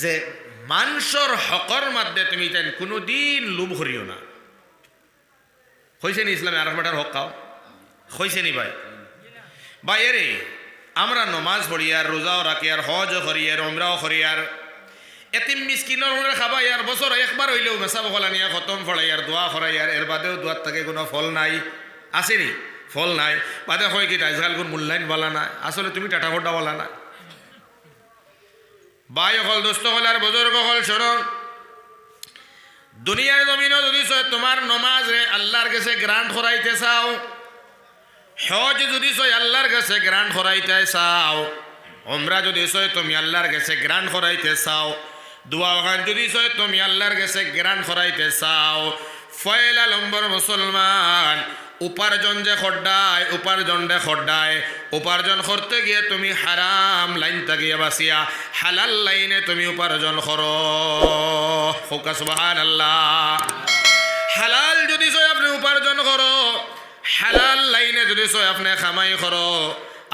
যে মানুষের হকর মধ্যে তুমি তাই কোনোদিন লোভ করিও না। হয়েছে নি ইসলামে আর বেটার হক খাও? হয়েছে নি ভাই? ভাই এরে আমরা নমাজ পড়ি আর রোজাও রাখি আর হজও করি আর ওমরাও করি আর এতিম মিসকিনের খাবাই আর বছর একবার হইলেও মেসা বকলা নিয়ে খতম ফড়াই আর দোয়া করাই আর এর বাদেও দোয়ার থাকে কোনো ফল নাই, আসেনি? ফল নাই বাদে হয় কি আজকাল কোন মূল্যায়ন বলা না, আসলে তুমি টাটা ফোটা বলা না। ভাই হল দোস্ত হল আর বুজুর্গ হল শোনো, দুনিয়ার জমিনও যদি তোমার নমাজ রে আল্লাহর কাছে গ্রান্ট করাইতে চাও, হজ যদি আল্লাহর কাছে গ্রান্ট করাইতে চাও, ওমরা যদি তুমি আল্লাহর কাছে গ্রান্ট করাইতে চাও, দোয়া খান যদি তুমি আল্লাহর কাছে গ্রান্ট করাইতে চাও, ফয়লা নম্বর মুসলমান উপার্জন যে খড্ডায় উপার্জন করতে গিয়ে তুমি হারাম লাইন থেকে বাঁচিয়া হালাল লাইনে তুমি উপার্জন করো। সুবহানাল্লাহ। হালাল যদি আপনি উপার্জন করো, হালাল লাইনে যদি আপনি কামাই করো,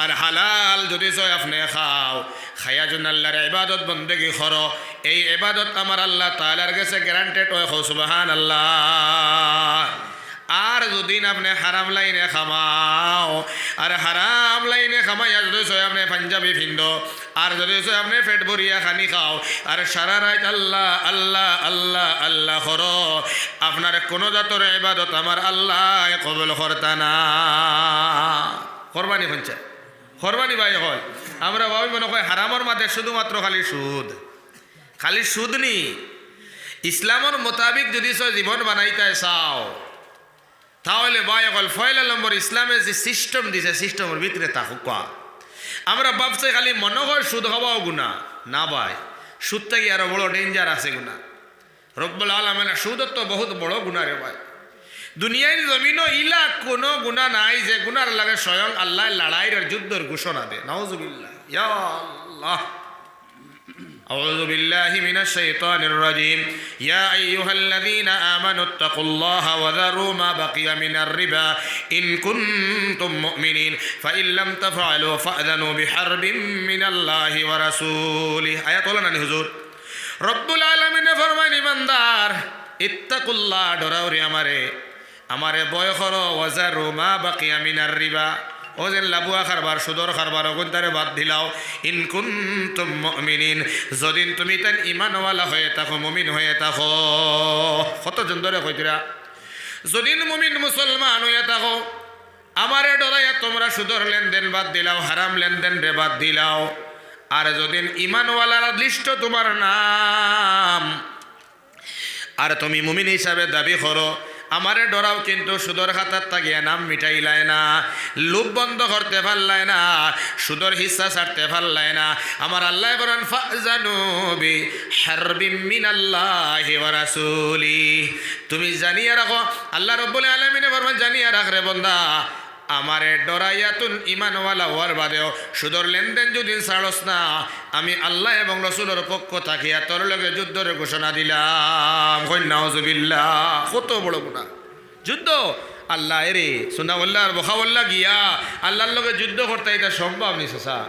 আর হালাল যদি আপনি খাও, খাইয়া যদি আল্লাহর ইবাদত বন্দেগি করো, এই ইবাদত আমার আল্লাহ তাআলার কাছে গ্যারান্টেড হয়। সুবহানাল্লাহ। আর যদি আপনি হারাম লাইনে খামাও, আর হারাম লাইনে খামাইয়া যদি আপনি পাঞ্জাবি ফিন্দ, আর যদি আপনি পেট ভরিয়া খানি খাও, আর সারা রাত আল্লাহ আল্লাহ আল্লাহ আল্লাহ করো, আপনার কোনো জাতর ইবাদত আমার আল্লাহ কবুল করতা না। করবানি পঞ্চায়েত করবানি ভাই হল। আমরা ভাবি মনে হয় হারামর মাঝে শুধুমাত্র খালি সুদ নি। ইসলামের মোতাবিক যদি জীবন বানাইতে চাও, তাহলে ভাই হল ফয়লা নম্বর ইসলামে যে সিস্টেম দিছে সিস্টেমের ভিতরে থাকুক। আমরা ভাবছি খালি মনে হয় সুদ হওয়াও গুণা না ভাই, সুদ থেকে আরো বড় ডেঞ্জার আছে গুণা। রব্বুল আলামিন সুদ তো বহুত বড় গুণা রে ভাই। দুনিয়ার জমিনও ইলা কোনো গুণা নাই যে গুনার লাগে স্বয়ং আল্লাহ লড়াইয়ের যুদ্ধের ঘোষণা দে। নাউজুবিল্লাহ। ইয়া আল্লাহ। আউযু বিল্লাহি মিনাশ শাইতানির রাজীম। ইয়া আইয়ুহাল্লাযীনা আমানুত্তাকুল্লাহা ওয়া যারু মা বাকিয়া মিনার রিবা ইন কুনতুম মুমিনিন ফাইন লাম তাফআলু ফাআযানু বিহারবিন মিনাল্লাহি ওয়া রাসূলিহি। আয়াত হলো না হুজুর? রব্বুল আলামিন ফরমান ইমানদার ইত্তাকুল্লাহ, ডরাও রে আমারে বয় করো, ওয়া যারু মা বাকিয়া মিনার রিবা, ও যে লাবুয়া খারবার সুদর খারবার ওগুন তারে বাদ দিলাও। ইন কুনতুম মুমিনিন, যদিন তুমি তান ইমানওয়ালা হয়ে থাকো, মুমিন হয়ে থাকো। কতজন ধরে কইতরা? যদিন মুমিন মুসলমান হয়ে থাকো, আমারে ডরাইয়া তোমরা সুদর লেনদেন বাদ দিলাও, হারাম লেনদেন রে বাদ দিলাও। আর যদিন ইমানওয়ালার লিস্ট তোমার নাম, আর তুমি মুমিন হিসাবে দাবি করো, আমারে ডরাও, কিন্তু সুদর খাতার তাগিয়া নাম মিটাইলায় না, লোভ বন্ধ করতে পারলায় না, সুদর হিস্সা ছাড়তে পারলায় না। আমার আল্লাহ বলেন ফাজানু বিহারবিম মিনাল্লাহি ওয়া রাসূলিহি, তুমি জানিয়া রাখো, আল্লাহ রাব্বুল আলামিন ফরমান জানিয়া রাখ রে বান্দা, আমারে ডরাইয়া তুন ইমানওয়ালা হওয়ার বাদেও সুদর লেনদেন যদি ছাড়স না, আমি আল্লাহ এবং রসুলের পক্ষ থাকিয়া তোর লগে যুদ্ধের ঘোষণা দিলাম। নাউজুবিল্লাহ। কত বড় গুনাহ যুদ্ধ! আল্লাহ এরে সুন্নাহ্লাহ আর বখাউল্লাহ গিয়া আল্লাহর লগে যুদ্ধ করতে এটা সম্ভব নি সসা?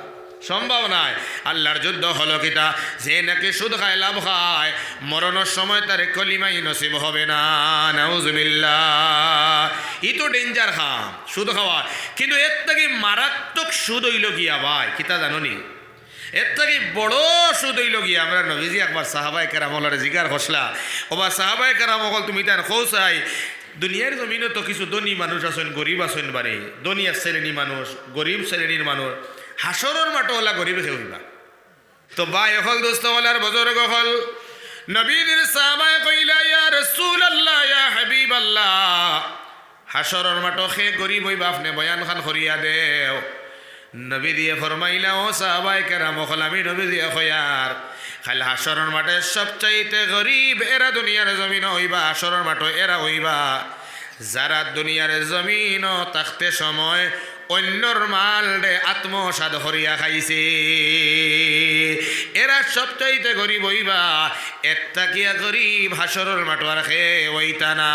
সম্ভব নাই। আল্লাহর যুদ্ধ হলো কিতা, যে নাকি সুদ খায় লাভ খায়, মরণের সময় তার কলিমাই নসিব হবে না। নাউজুবিল্লাহ। ই তো ডেঞ্জার খাম সুদ খাওয়া। কিন্তু এর থেকে মারাত্মক সুদ হইল গিয়া ভাই কিতা জানোনি? এর থেকে বড় সুদ হইল গিয়া, আমরা নবীজি একবার সাহাবায়ে কেরামলারে জিগার হসলা, ওবা সাহাবায়ে কেরাম অকল তুমি তার খোঁচাই দুনিয়ার জমিনে তো কিছু ধনী মানুষ আছেন, গরিব আছেন, বারে ধনী শ্রেণীর মানুষ, গরিব শ্রেণীর মানুষ, হাসরের মাঠে ওলা গরিব হইবা। তো ভাই হল দোস্ত হলার বুজুর্গ হল নবীর সাহাবায়ে কইলা ইয়া রাসূলুল্লাহ ইয়া হাবিবাল্লাহ, হাসরের মাঠে খে গরিব হইবা, আপনি বয়ান খান করিয়া দেও। নবী দিয়ে ফরমাইলা, ও সাহাবায়ে কেরাম হল আমি নবী দিয়ে কয়ার খালি হাসরের মাঠে সবচাইতে গরিব এরা দুনিয়ার জমিন হইবা, হাসরের মাঠে এরা হইবা যারা দুনিয়ার জমিন থাকতে সময় অন্যর মাল রে আত্মসাদ হরিয়া খাইছে, এরা সবচাইতে গরিব হইবা। একটা কিয়া গরিব হাসরের মাঠ আর খে হইতা না।